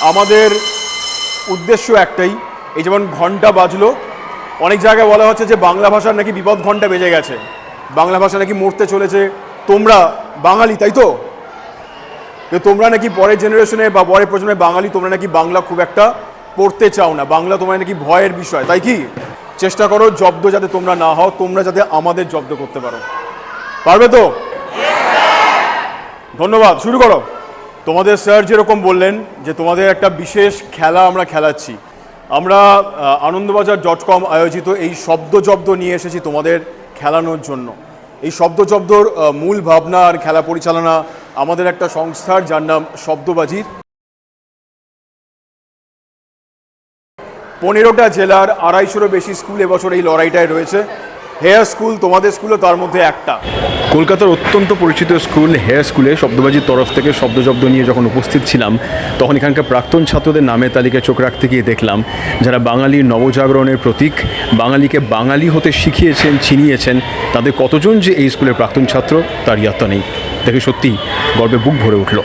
আমাদের উদ্দেশ্য একটাই, এই যেমন ঘন্টা বাজলো, অনেক জায়গায় বলা হচ্ছে যে বাংলা ভাষার নাকি বিপদ ঘন্টা বেজে গেছে, বাংলা ভাষা নাকি মরতে চলেছে। তোমরা বাঙালি, তাই তো? তোমরা নাকি পরের জেনারেশনে বা পরের প্রজন্মে বাঙালি, তোমরা নাকি বাংলা খুব একটা পড়তে চাও না, বাংলা তোমার নাকি ভয়ের বিষয়, তাই কি? চেষ্টা করো জব্দ যাতে তোমরা না হও, তোমরা যাতে আমাদের জব্দ করতে পারো। পারবে তো? ধন্যবাদ, শুরু করো। তোমাদের স্যার যেরকম বললেন যে তোমাদের একটা বিশেষ খেলা আমরা খেলাচ্ছি, আমরা আনন্দবাজার.com আয়োজিত এই শব্দজব্দ নিয়ে এসেছি তোমাদের খেলানোর জন্য। এই শব্দজব্দর মূল ভাবনা আর খেলা পরিচালনা আমাদের একটা সংস্থার, যার নাম শব্দবাজির। 15টা জেলার 250-রও বেশি স্কুল এবছর এই লড়াইটায় রয়েছে। হেয়ার স্কুল, তোমাদের স্কুলও তার মধ্যে একটা। কলকাতার অত্যন্ত পরিচিত স্কুল হেয়ার স্কুলে শব্দবাজির তরফ থেকে শব্দজব্দ নিয়ে যখন উপস্থিত ছিলাম, তখন এখানকার প্রাক্তন ছাত্রদের নামের তালিকায় চোখ রাখতে গিয়ে দেখলাম যারা বাঙালির নবজাগরণের প্রতীক, বাঙালিকে বাঙালি হতে শিখিয়েছেন, চিনিয়েছেন, তাদের কতজন যে এই স্কুলের প্রাক্তন ছাত্র তার ইয়াত্তা নেই। দেখে সত্যি গর্বে বুক ভরে উঠল।